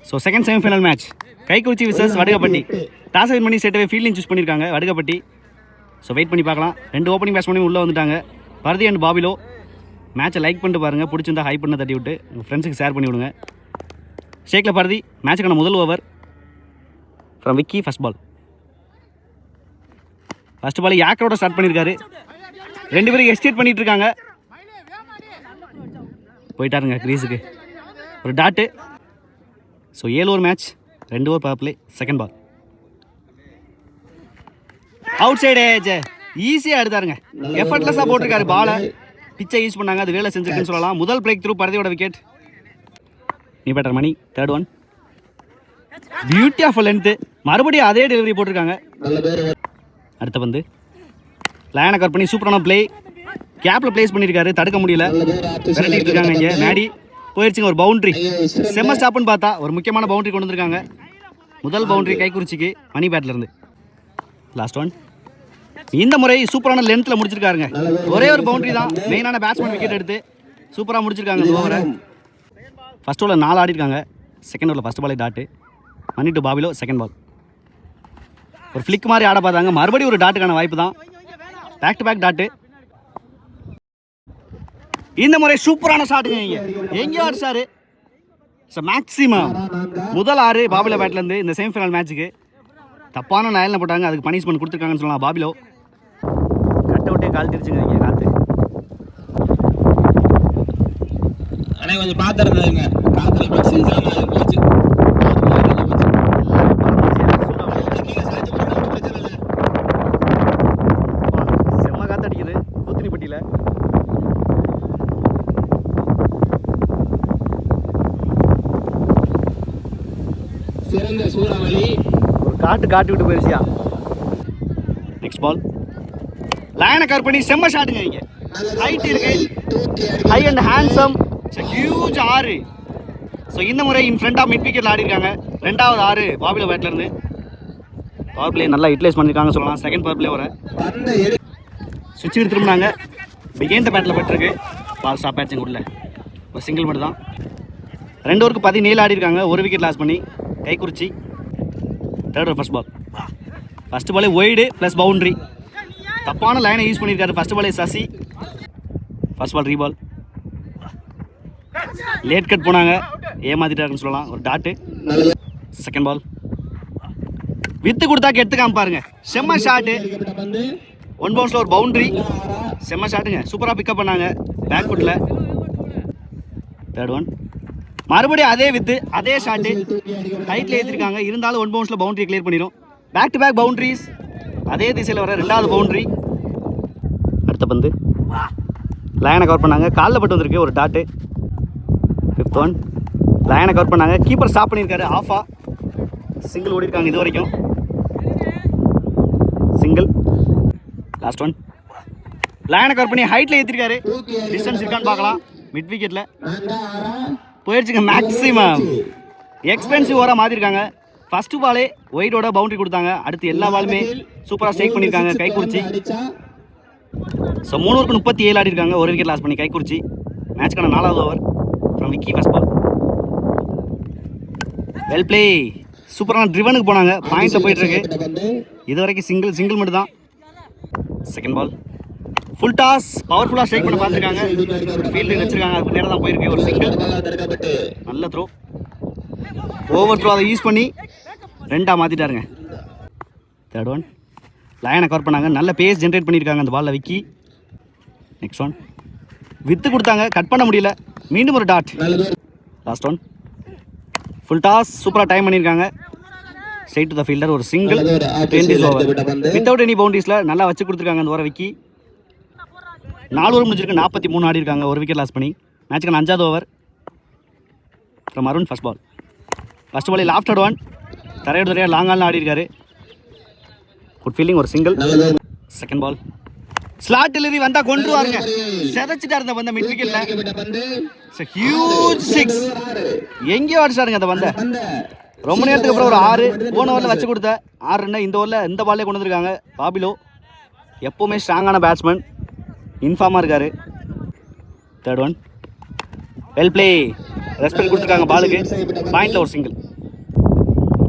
So second semifinal match Kaikkurichi versus Vadugappatti. Toss win பண்ணி செட்டவே fielding choose பண்ணியிருக்காங்க வடுகப்பட்டி. ஸோ வெயிட் பண்ணி பார்க்கலாம். 2 ஓப்பனிங் பேட்ஸ்மேனும் உள்ளே வந்துட்டாங்க. பர்தி அண்ட் பாபிலோ. மேட்சை லைக் பண்ணிட்டு பாருங்கள். பிடிச்சிருந்தா ஹைப் பண்ண தட்டி விட்டு உங்கள் ஃப்ரெண்ட்ஸுக்கு ஷேர் பண்ணி விடுங்க. ஷேக்கில் பர்தி மேட்சுக்கான முதல் over from Vicky. First ball யாக்கரோட ஸ்டார்ட் பண்ணியிருக்காரு. 2 பேரும் எஸ்டேட் பண்ணிட்டு இருக்காங்க. போயிட்டாருங்க கிரீஸுக்கு. ஒரு dot. So 7 over match, 2 over power play. Second ball outside edge ஈஸியாக எடுத்தாருங்க. எஃபர்ட்லெஸ்ஸாக போட்டிருக்காரு பாலை. பிச்சை யூஸ் பண்ணாங்க, அது வேலை செஞ்சுருக்குன்னு சொல்லலாம். முதல் பிரேக் த்ரூ பரதியோட விக்கெட். நீ batter Mani. Third one beauty of length. மறுபடியும் அதே டெலிவரி போட்டிருக்காங்க. அடுத்த பந்து லைனை கட் பண்ணி சூப்பரான பிளே. கேப்பில் பிளேஸ் பண்ணியிருக்காரு, தடுக்க முடியல. விரட்டிட்டு இருக்காங்க. இங்கே மேடி போயிடுச்சுங்க. ஒரு பவுண்ட்ரி. செம்ம ஸ்டாப்னு பார்த்தா ஒரு முக்கியமான பவுண்ட்ரி கொண்டு வந்திருக்காங்க. முதல் பவுண்ட்ரி கைக்குறிச்சிக்கு மணி பேட்லேருந்து. Last one. இந்த முறை சூப்பரான லென்த்தில் முடிச்சிருக்காருங்க. ஒரே ஒரு பவுண்ட்ரி தான். மெயினான பேட்ஸ்மேன் விக்கெட் எடுத்து சூப்பராக முடிச்சிருக்காங்க இந்த ஓவரை. ஃபர்ஸ்ட் ஓவரில் 4 ஆடிருக்காங்க. செகண்ட் ஓவரில் ஃபர்ஸ்ட் பாலே டாட்டு. மணி டு பாபிலோ. செகண்ட் பால் ஒரு ஃப்ளிக் மாதிரி ஆட பார்த்தாங்க. மறுபடியும் ஒரு டாட்டுக்கான வாய்ப்பு தான். Back to back dot. இந்த முறை சூப்பரான ஷாட்டுங்க. எங்கேயோ அடிச்சாரு. மேக்ஸிமம் முதல் 6 பாபிலோ பேட்லேருந்து இந்த செமிஃபைனல் மேட்ச்சுக்கு. தப்பான நயலில் போட்டாங்க, அதுக்கு பனிஷ்மெண்ட் கொடுத்துருக்காங்கன்னு சொல்லலாம். பாபிலோ கட்ட விட்டே கால் திருச்சுங்க. இங்கே காற்று கொஞ்சம் பார்த்துருந்தாங்க. செம்ம காற்று அடிக்குது கூத்தினிப்பட்டியில். சிறந்த சூறாவளி காட்டு விட்டு போயிருச்சியா. நெக்ஸ்ட் பால் லைனை கவர் பண்ணி செம்ம ஷாட்டுங்க. இங்கே ஹைட் இருக்கு. High and handsome. Huge 6. So இந்த முறை இன் ஃப்ரண்ட் ஆஃப் மிட் விக்கெட்டில் ஆடிருக்காங்க. 2வது 6 பாபிலோ பேட்லேருந்து. பவர் பிளே நல்லா யூட்டிலைஸ் பண்ணியிருக்காங்க சொல்லலாம். செகண்ட் பவர் பிளே வர சுவிட்ச் திரும்பினாங்க. பிகேண்ட் பேட்டில் பட்டிருக்கு. பால் ஸ்டாப் ஆயிடுச்சுங்க. உள்ள ஒரு சிங்கிள் மட்டும் தான். 2 ஓவருக்கு 17 ஆடிருக்காங்க. ஒரு விக்கெட் லாஸ் பண்ணி கைக்குறிச்சி. தேர்ட் ஓவர் ஃபர்ஸ்ட் பாலே ஒய்டு ப்ளஸ் பவுண்ட்ரி. தப்பான லைனை யூஸ் பண்ணியிருக்காரு. ஃபர்ஸ்ட் பாலே Sasi. First ball ரீபால். Late cut போனாங்க, ஏமாத்திட்டாருன்னு சொல்லலாம். ஒரு டாட்டு. செகண்ட் பால் வித்து கொடுத்தா கெடுத்து காமிப்பாருங்க. செம்ம ஷாட்டு. 1 பவுன்ஸில் ஒரு பவுண்ட்ரி. செம்ம ஷாட்டுங்க. சூப்பராக பிக்கப் பண்ணாங்க பேக் ஃபுட்டில். தேர்ட் ஒன் மறுபடியும் அதே வித்து அதே ஷாட்டு. ஹைட்டில் ஏற்றிருக்காங்க. இருந்தாலும் 1 பவுன்ஸில் பவுண்ட்ரி கிளியர் பண்ணிடும். Back to back boundaries. அதே திசையில் வர 2வது பவுண்ட்ரி. அடுத்த பந்து லைனை கவர் பண்ணாங்க. காலில் பட்டு வந்திருக்கு. ஒரு டாட்டு. 5th ஒன் லைனை கவர் பண்ணாங்க. கீப்பர் ஸ்டாப் பண்ணியிருக்காரு. ஆஃபா சிங்கிள் ஓடிருக்காங்க இது வரைக்கும். சிங்கிள். லாஸ்ட் ஒன் லைனை கவர் பண்ணி ஹைட்டில் ஏற்றிருக்காரு. டிஸ்டன்ஸ் இருக்கான்னு பார்க்கலாம். மிட் விக்கெட்டில் போயிடுச்சுங்க. மேக்ஸிமம் எக்ஸ்பென்சிவ் ஓவராக மாற்றிருக்காங்க. ஃபர்ஸ்ட் பாலே ஒயிட்டோட பவுண்டரி கொடுத்தாங்க. அடுத்து எல்லா பாலுமே சூப்பராக ஸ்ட்ரைக் பண்ணியிருக்காங்க கைக்குறிச்சி. ஸோ 3 ஓவருக்கு 37 ஆடிருக்காங்க. ஒரு விக்கெட் லாஸ் பண்ணி கைக்குறிச்சி. மேட்ச்க்கான 4வது over from Vicky. First ball well play. சூப்பரான ட்ரிவனுக்கு போனாங்க. பாயிண்ட்டில் போயிட்டுருக்கு. இது வரைக்கும் சிங்கிள் மட்டும் தான். Second ball full toss. பவர்ஃபுல்லாக ஸ்ட்ரைக் பண்ண பார்த்துருக்காங்க. ஃபீல்டு வச்சிருக்காங்க. அதுக்கு நேரம் தான் போயிருக்கு. ஒரு சிங்கிள். நல்ல த்ரோ. ஓவர் த்ரோ அதை யூஸ் பண்ணி 2ஆக மாற்றிட்டாருங்க. தேர்ட் ஒன் லைனை கவர் பண்ணாங்க. நல்ல பேஸ் ஜென்ரேட் பண்ணியிருக்காங்க அந்த பாலில் விக்கி. நெக்ஸ்ட் ஒன் வித்து கொடுத்தாங்க, கட் பண்ண முடியல. மீண்டும் ஒரு dot. Last one full toss. சூப்பராக டைம் பண்ணியிருக்காங்க. Straight to the fielder. ஒரு சிங்கிள். 20 ஓவர் வித்தவுட் எனி பவுண்டரிஸில் நல்லா வச்சு கொடுத்துருக்காங்க அந்த ஓவர் விக்கி. 4 ஓவர் முடிஞ்சிருக்கு. 43 ஆடிருக்காங்க. ஒரு விக்கெட் லாஸ் பண்ணி. மேட்சுக்கான 5வது over from Arun. First ball first ball lofted one. தரையோட லாங் ஆடிருக்காரு. Good fielding. ஒரு single. Second ball slot delivery வந்தா கொண்டுருவாருங்க. செதச்சிட்டா இருந்த வந்த மிட் விக்கெட்ல. ஹியூஜ் 6. எங்கேயோ அடிச்சாருங்க அந்த வந்த. ரொம்ப நேரத்துக்கு அப்புறம் ஒரு 6 போன ஓவரில் வச்சு கொடுத்த 6 ரன் இந்த ஓவரில் இந்த பாலே கொண்டு வந்திருக்காங்க. பாபிலோ எப்போவுமே ஸ்ட்ராங்கான பேட்ஸ்மேன். இன்ஃபார்மாக இருக்கார். Third one well play. Respect கொடுத்துருக்காங்க பாலுக்கு. பாயிண்ட்ல ஒரு சிங்கிள்.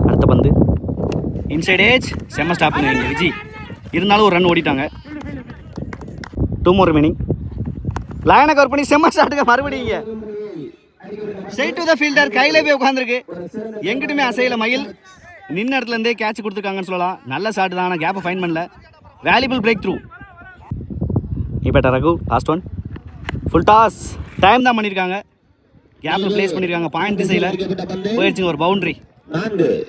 அடுத்த பந்து இன்சைட் ஏஜ். செம்ம ஸ்டாப்புங்க இங்கே விஜி. இருந்தாலும் ஒரு ரன் ஓடிட்டாங்க. 2 more remaining. லைனை கவர் பண்ணி செம்ம ஸ்டார்ட்டுங்க மறுபடியும் இங்கே. Straight to the fielder. கையில போய் உட்காந்துருக்கு. எங்கிட்டுமே அசையில மயில். நின்ன இடத்துலேருந்தே கேட்ச் கொடுத்துருக்காங்கன்னு சொல்லலாம். நல்ல ஷாட் தான், ஆனால் கேப்பை ஃபைன் பண்ணல. Valuable breakthrough. இப்போ Raghu last one. Full toss. Time தான் பண்ணியிருக்காங்க. கேப்பில் பிளேஸ் பண்ணியிருக்காங்க. பாயிண்ட் திசையில் போயிடுச்சுங்க. ஒரு பவுண்ட்ரி.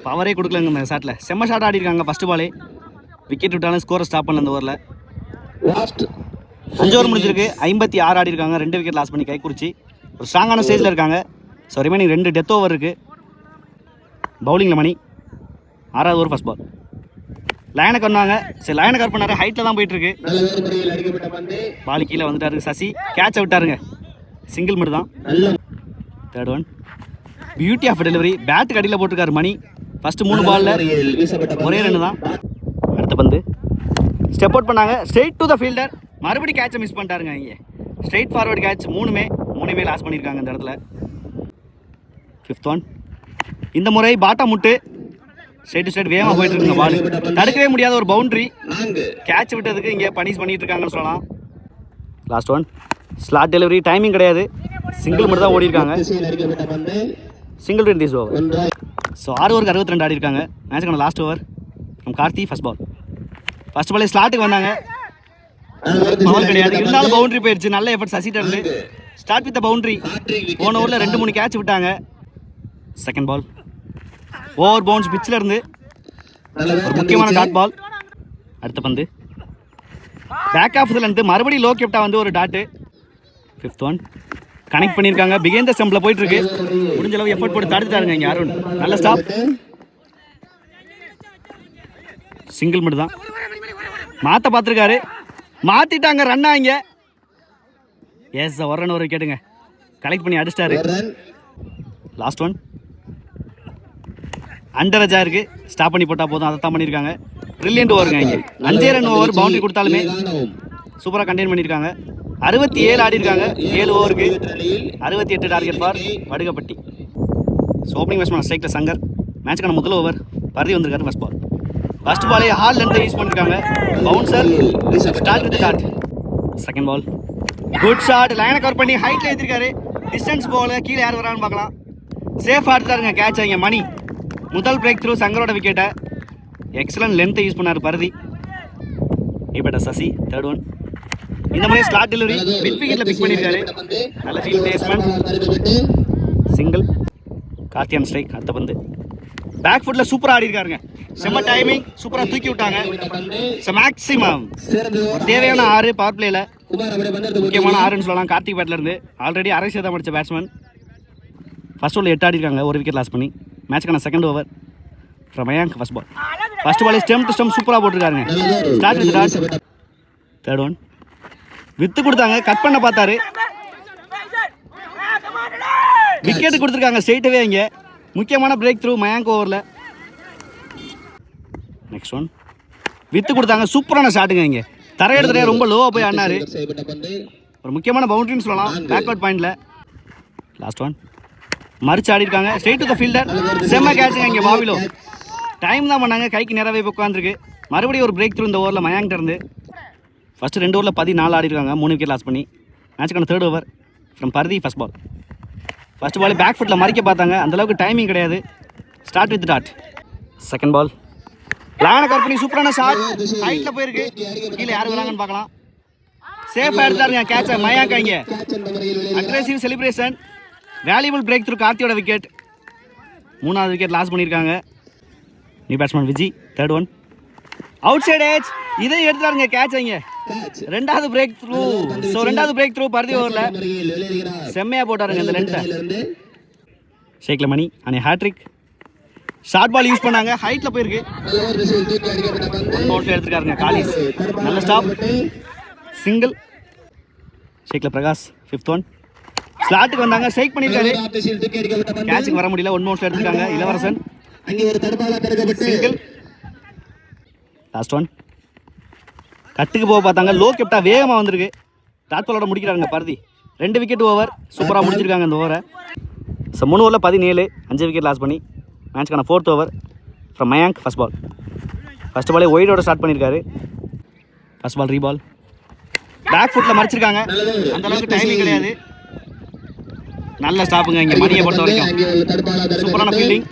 பவரே கொடுக்கலங்க இந்த ஷாட்டில். செம்ம ஷாட் ஆடிருக்காங்க ஃபர்ஸ்ட் பாலே. விக்கெட் விட்டாலும் ஸ்கோரை ஸ்டாப் பண்ணல இந்த ஓவரில். 5 ஓவர் முடிஞ்சிருக்கு. 56 ஆடி இருக்காங்க. 2 விக்கெட் லாஸ் பண்ணி கை குறிச்சி ஒரு ஸ்ட்ராங்கான ஸ்டேஜில் இருக்காங்க. ஸோ ரிமைனிங் 2 டெத் ஓவர் இருக்குது. பவுலிங்கில் மணி. 6வது ஓவர் ஃபர்ஸ்ட் பால். லைனை கண்ணாங்க. சரி லைனை கவர் பண்ணாரு. ஹைட்டில் தான் போயிட்டுருக்கு. பால் கீழே வந்துட்டாரு சசி. கேட்சை விட்டாருங்க. சிங்கிள் மட்டும் தான். 3rd one. Beauty of delivery. Bat கடியில் போட்டிருக்காரு மணி. ஃபஸ்ட்டு 3 பாலில் ஒரே 2 தான். அடுத்த பந்து ஸ்டெப் அவுட் பண்ணாங்க. Straight to the fielder. மறுபடியும் கேட்சை மிஸ் பண்ணிட்டாருங்க இங்கே. Straight forward catch. மூணுமே லாஸ் பண்ணியிருக்காங்க இந்த இடத்துல. 5th one. இந்த முறை பாட்டா முட்டு. ஸ்ட்ரெயிட் வேகமாக போயிட்டு இருக்குங்க பால். தடுக்கவே முடியாத ஒரு பவுண்ட்ரி. கேட்ச் விட்டதுக்கு இங்கே பனிஷ் பண்ணிட்டு இருக்காங்கன்னு சொல்லலாம். Last one. Slot delivery. Timing கிடையாது. சிங்கிள் மட்டும் தான் ஓடி இருக்காங்க. Single win this over. So 6 ஓவருக்கு 62 ஆடி இருக்காங்க. மேட்சுக்கான லாஸ்ட் ஓவர் நம்ம கார்த்தி. First ball. ஃபர்ஸ்ட் பாலே ஸ்லாட்டுக்கு வந்தாங்க. பவர் கிடையாது. இருந்தாலும் பவுண்டரி போயிடுச்சு. நல்ல எஃபர்ட் சசிட்ட இருந்து. Start with boundary. போன ஓவரில் 2-3 கேட்ச் விட்டாங்க. Second ball. ஓவர் பவுன்ஸ் பிச்சில் இருந்து ஒரு முக்கியமான டாட் பால். அடுத்த பந்து பேக் ஆஃப்ல இருந்து மறுபடியும் லோ கேப்டா வந்து ஒரு டாட்டு. 5th one. கனெக்ட் பண்ணியிருக்காங்க. பிகேந்த ஸ்டம்பில் போயிட்டு இருக்கு. முடிஞ்ச அளவு எஃபர்ட் போட்டு தடுத்துட்டாருங்க இங்கே அருண். நல்ல ஸ்டாப். சிங்கிள் மட்டும் தான். மாற்ற பார்த்துருக்காரு. மாற்றிட்டாங்க. ரன்னா இங்கே. எஸ் ஒரு ரன் ஒரு விக்கெட்டுங்க. கலெக்ட் பண்ணி அடிச்சிட்டாரு. Last one. அண்டரஜா இருக்கு. ஸ்டாப் பண்ணி போட்டால் போதும். அதை தான் பண்ணியிருக்காங்க. ப்ரில்லியன்ட் ஓவருங்க இங்கே. 5 ரன் ஓவர். பவுண்டரி கொடுத்தாலுமே சூப்பராக கண்டெயின் பண்ணியிருக்காங்க. 67 ஆடி இருக்காங்க 7 ஓவருக்கு. 68 target for Vadugapatti. So opening batsman ஸ்ட்ரைக்கில் சங்கர். மேட்சுக்கான முதல் ஓவர். பருதி வந்திருக்காரு ஃபர்ஸ்ட் பால். ஃபர்ஸ்ட் பாலே ஹால் லென்த்தை யூஸ் பண்ணியிருக்காங்க. Bouncer. Start with dot. Second ball. Good shot. லைனை கவர் பண்ணி ஹைட்டில் ஏற்றிருக்காரு. Distance ball. கீழே யார் வரான்னு பார்க்கலாம். சேஃப் ஆடுறாருங்க கேட்ச். இங்கே மணி. முதல் பிரேக் த்ரூ சங்கரோட விக்கெட்டை. எக்ஸலன்ட் லென்த்தை யூஸ் பண்ணார் பருதி. இப்பட்ட சசி. 3rd one. இந்த மாதிரி ஸ்லாட் டெலிவரி. மிட் விக்கெட்டில் பிக் பண்ணியிருக்காரு. நல்ல ஃபீல்ட் பிளேஸ்மெண்ட். சிங்கிள். கார்த்தியான் ஸ்ட்ரைக். அடுத்த பந்து பேக் ஃபுட்டில் சூப்பராக ஆடி இருக்காருங்க. செம்ம டைமிங். சூப்பராக தூக்கி விட்டாங்க. ஸோ மேக்ஸிமம் தேவையான 6 பவர் பிளேயில் முக்கியமான 6ன்னு சொல்லலாம். கார்த்திக் பேட்லேருந்து ஆல்ரெடி அரை சேதம் அடித்த பேட்ஸ்மேன். ஃபர்ஸ்ட் ஓவரில் 8 ஆடி இருக்காங்க. ஒரு விக்கெட் லாஸ் பண்ணி. மேட்சுக்கான second over from Mayank. First ball. First பாலே ஸ்டெம் டு ஸ்டெம் சூப்பராக போட்டிருக்காருங்க. Start with dot. 3rd one. வித்து கொடுத்தாங்க. கட் பண்ண பார்த்தாரு. விக்கெட் கொடுத்துருக்காங்க ஸ்ட்ரெயிட்டவே இங்கே. முக்கியமான பிரேக் த்ரூ மயாங்க் ஓவரில். Next one. வித்து கொடுத்தாங்க. சூப்பரான ஷாட்டுங்க இங்கே. தரையெடுத்துட்டே ரொம்ப லோவாக போய் ஆடினாரு. ஒரு முக்கியமான பவுண்டரின்னு சொல்லலாம் பேக்வர்ட் பாயிண்டில். Last one. மறிச்சு ஆடி இருக்காங்க. Straight to the fielder. செம்ம கேட்சுங்க இங்கே பாவிலோ. டைம் தான் பண்ணாங்க. கைக்கு நேராகவே உட்காந்துருக்கு. மறுபடியும் ஒரு பிரேக் த்ரூ இந்த ஓவரில் மயாங்கிட்ட இருந்து. ஃபஸ்ட்டு 2 ஓவரில் 14 ஆடி இருக்காங்க. 3 விக்கெட் லாஸ் பண்ணி. மேட்சுக்கான 3rd over from Parthi. First ball. First ball back ஃபுட்டில் மறிக்க பார்த்தாங்க. அந்தளவுக்கு டைமிங் கிடையாது. Start with dot. Second ball. லைனை கவர் பண்ணி சூப்பரான ஷாட். ஹைட்டில் போயிருக்கு. கீழே யார் வராங்கன்னு பார்க்கலாம். சேஃபாக எடுத்தாருங்க கேட்சை மயாங்க் இங்கே. Aggressive celebration. Valuable breakthrough. கார்த்தியோட விக்கெட். 3வது விக்கெட் லாஸ் பண்ணியிருக்காங்க. New batsman Viji. 3rd one. Outside edge. இதை எடுத்துறாருங்க கேட்ச் இங்கே. 2வது பிரேக் த்ரூ. ஸோ 2வது பிரேக் த்ரூ பருதி ஓவரில் செம்மையாக போட்டாருங்க இந்த லென்த்தை. ஷேக்கில் Mani and hattrick. Short ball use பண்ணாங்க. ஹைட்டில் போயிருக்கு. அவுட்டில் எடுத்துருக்காருங்க காலிஸ். நல்ல ஸ்டாப். சிங்கிள். ஷேக்கில் பிரகாஷ். 5th one. ஸ்லாட்டுக்கு வந்தாங்க. ஸ்ட்ரைக் பண்ணியிருக்காரு. கேட்சுக்கு வர முடியல. 1 அவுட்டில் எடுத்துருக்காங்க இளவரசன். சிங்கிள். Last one. கட்டுக்கு போக பார்த்தாங்க. லோ கேப்டா வேகமாக வந்திருக்கு. டாட் பாலோட முடிக்கிறாருங்க பருதி. 2 விக்கெட் ஓவர் சூப்பராக முடிச்சிருக்காங்க இந்த ஓவரை. ஸோ 3 ஓவரில் 17, 5 விக்கெட் லாஸ் பண்ணி மேட்ச்க்கான 4th over from Mayank. First ball. First பாலே ஒயிடோட ஸ்டார்ட் பண்ணியிருக்காரு. ஃபர்ஸ்ட் பால் ரீபால். பேக் ஃபுட்டில் மறைச்சிருக்காங்க, அந்த அளவுக்கு டைமிங் கிடையாது. நல்ல ஸ்டாப்புங்க இங்கே மணியை பொறுத்த வரைக்கும். சூப்பரான fielding,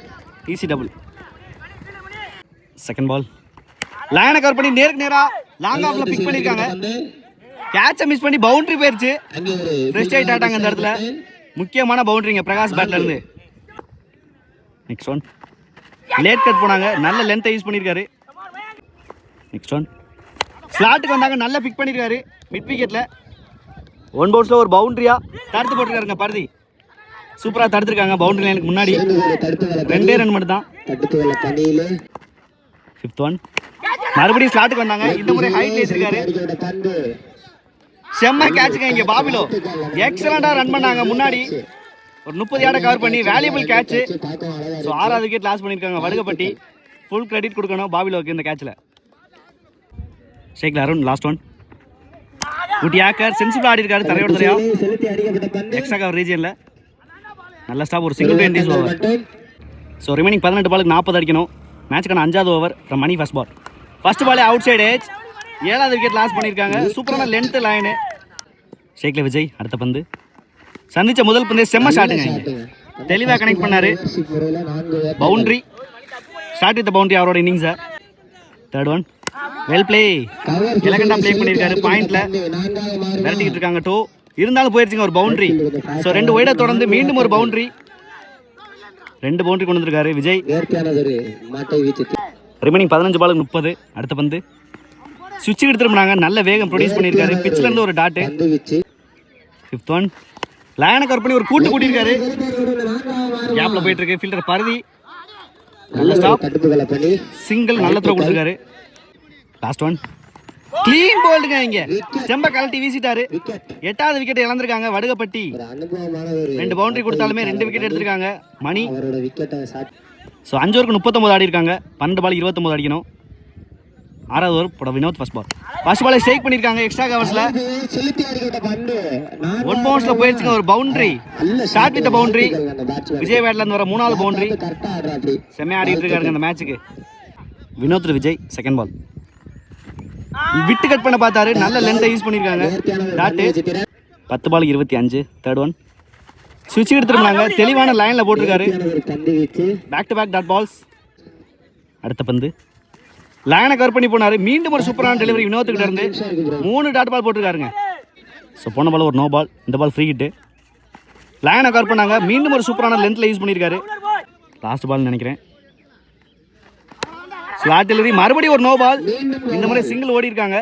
easy double. Second ball லைனை கவர் பண்ணி நேருக்கு நேராக லாங் ஆஃப்ல பிக் பண்ணியிருக்காங்க. கேட்சை மிஸ் பண்ணி பவுண்டரி போயிருச்சு. ஃப்ரெஷ் ஆகிட்டு ஆட்டாங்க இந்த இடத்துல. முக்கியமான பவுண்டரிங்க பிரகாஷ் பேட்ல இருந்து. நெக்ஸ்ட் ஒன் லேட் கட் போனாங்க, நல்ல லென்த்தை யூஸ் பண்ணியிருக்காரு. நெக்ஸ்ட் ஒன் ஸ்லாட்டுக்கு வந்தாங்க, நல்லா பிக் பண்ணியிருக்காரு மிட் விக்கெட்டில். 1 பவுன்ஸில் ஒரு பவுண்டரியாக தடுத்து போட்டிருக்காருங்க பரதி. சூப்பராக தடுத்துருக்காங்க பவுண்டரி லைனுக்கு முன்னாடி. 2 ரன் மட்டும் தான். 5th ஒன் மறுபடியும் ஸ்லாட்டுக்கு வந்தாங்க, இந்த முறை ஹைட் ஏற்றிருக்காரு. செம்ம கேட்சுங்க இங்கே பாபிலோ. எக்ஸலண்டாக ரன் பண்ணாங்க முன்னாடி. ஒரு 30 யார்டை கவர் பண்ணி வேல்யூபிள் கேட்சு. ஸோ 6வது விக்கெட் லாஸ் பண்ணியிருக்காங்க வடுகப்பட்டி. ஃபுல் கிரெடிட் கொடுக்கணும் பாபிலோவுக்கு இந்த கேட்சில். ஷேக்ல அருண் லாஸ்ட் ஒன். குட்டி ஆக்கர் சென்சிபிளாக ஆடி இருக்காரு தரையோட தரையா. எக்ஸ்ட்ரா கவர் ரீஜனில் நல்ல ஸ்டாப், ஒரு single twenties over. So remaining 18 பாலுக்கு 40 அடிக்கணும். மேட்ச்க்கான 5வது over from Mani. First ball. First பாலே அவுட் சைடு ஏஜ். 7வது விக்கெட் லாஸ் பண்ணியிருக்காங்க. சூப்பரான லென்த் லைனு. ஷேக்ல விஜய் அடுத்த பந்து. சந்திச்ச முதல் பந்து செம்ம ஷாட்டுங்க, தெளிவாக கனெக்ட் பண்ணாரு. பவுண்டரி ஸ்டார்ட் வித் பவுண்டரி அவரோட இன்னிங்ஸை. 3rd ஒன் வெல் பிளே, எலகண்டா பிளே பண்ணியிருக்காரு. பாயிண்ட்ல விரட்டிக்கிட்டு இருக்காங்க டோ, இருந்தாலும் போயிருச்சுங்க ஒரு பவுண்டரி. ஸோ 2 ஒய்டை தொடர்ந்து மீண்டும் ஒரு பவுண்டரி. 2 பவுண்டரி கொண்டு வந்திருக்காரு விஜய். ரிமைனிங் 15 பாலுக்கு 30. அடுத்த பந்து சுவிட்சுக்கு எடுத்துருந்தாங்க, நல்ல வேகம் ப்ரொடியூஸ் பண்ணியிருக்காரு. பிச்சில் இருந்து ஒரு டாட்டு. 5th ஒன் லைனை கவர் பண்ணி ஒரு கூட்டு கூட்டியிருக்காரு. கேப்ல போயிட்டு இருக்கு ஃபீல்டர் பரதி. நல்ல ஸ்டாப், சிங்கிள் நல்ல த்ரோ கொடுத்துருக்காரு. லாஸ்ட் ஒன் கிளீன் போல்டுங்க, இங்க ஸ்டெம்ப கலட்டி வீசிட்டாரு. 8வது விக்கெட் இழந்திருக்காங்க வடுகப்பட்டி. 2 பவுண்டரி கொடுத்தாலுமே 2 விக்கெட் எடுத்திருக்காங்க மணி. ஸோ 5 ஓவருக்கு 39 ஆடி இருக்காங்க. 12 பால் 29 அடிக்கணும். 6வது ஓவர் போட வினோத். First ball. ஃபர்ஸ்ட் பாலை ஸ்ட்ரைக் பண்ணியிருக்காங்க எக்ஸ்ட்ரா கவர்ஸ்ல. 1 பவுன்ஸ்ல போயிருச்சுங்க ஒரு boundary. Start with boundary. Vijay பேட்ல இருந்து வர 3வது பவுண்டரி. செம்மையா ஆடிட்டு இருக்காருங்க இந்த மேட்சுக்கு வினோத் விஜய். செகண்ட் பால் விட்டு கட் பண்ண பார்த்தாரு, நல்ல லென்த்தை யூஸ் பண்ணியிருக்காங்க டாட்டு. 10 பால் 25. 3rd ஒன் சுவிட்ச் எடுத்துருந்தாங்க, தெளிவான லைன்ல போட்டிருக்காரு. Back to back dot balls. அடுத்த பந்து லைனை கவர் பண்ணி போனாரு. மீண்டும் ஒரு சூப்பரான டெலிவரி வினோத்துக்கிட்ட இருந்து. 3 டாட் பால் போட்டிருக்காருங்க. ஸோ போன பால் ஒரு நோ பால், இந்த பால் ஃப்ரீ ஹிட்டு. லைனை கவர் பண்ணாங்க, மீண்டும் ஒரு சூப்பரான லென்த்ல யூஸ் பண்ணியிருக்காரு. லாஸ்ட் பால் நினைக்கிறேன். ஸ்லாட் டெலிவரி, மறுபடியும் ஒரு நோ பால். இந்த முறை சிங்கிள் ஓடி இருக்காங்க.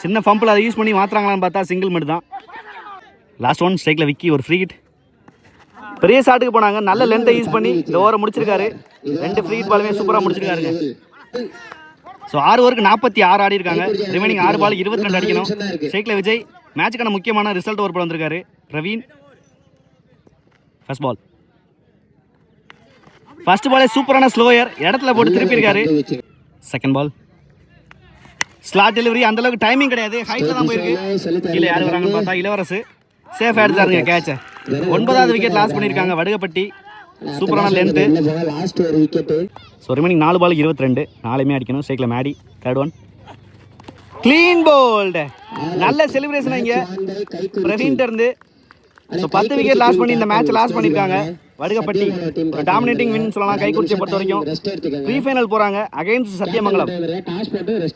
சின்ன ஃபம்பில் அதை யூஸ் பண்ணி மாத்துறாங்களான்னு பார்த்தா சிங்கிள் மட்டும் தான். லாஸ்ட் ஒன் ஸ்ட்ரைக்ல விக்கி ஒரு ஃப்ரீ ஹிட். பெரிய ஷாட்டுக்கு போனாங்க, நல்ல லென்த்தை யூஸ் பண்ணி இந்த ஓவரை முடிச்சிருக்காரு. 2 ஃப்ரீ ஹிட் பாலுமே சூப்பராக முடிச்சிருக்காருங்க. ஸோ 6 ஓவருக்கு 46 ஆடி இருக்காங்க. ரிமைனிங் 6 பால் 22 அடிக்கணும். ஸ்ட்ரைக்ல விஜய் மேட்சுக்கான முக்கியமான ரிசல்ட் ஓவர் போட வந்திருக்காரு. Praveen first ball. ஃபர்ஸ்ட் பாலே சூப்பரான ஸ்லோயர், இடத்துல போட்டு திருப்பி இருக்காரு. செகண்ட் பால் ஸ்லாட் டெலிவரி, அந்த அளவுக்கு டைமிங் கிடையாது, ஹைட்ல தான் போயிருக்கு. கீழே யார் வராங்கன்னு பார்த்தா இளவரசு சேஃப் எடுத்தாருங்க கேட்சை. 9வது விக்கெட் லாஸ் பண்ணியிருக்காங்க வடுகப்பட்டி. சூப்பரான லென்த்து. So remaining 4 ball 22. 4மே அடிக்கணும். ஸ்ட்ரைக்ல Maddy. 3rd one clean bowled, நல்ல செலிப்ரேஷன் இங்கே பிரவீன்ட்ட இருந்து. ஸோ 10 விக்கெட் லாஸ் பண்ணி இந்த மேட்ச் லாஸ் பண்ணியிருக்காங்க வடுகப்பட்டி. ஒரு டாமினேட்டிங் வின் சொல்லலாம் கைக்குறிச்சியை பொறுத்த வரைக்கும். ப்ரீ ஃபைனல் போகிறாங்க அகைன்ஸ்ட் சத்தியமங்கலம்.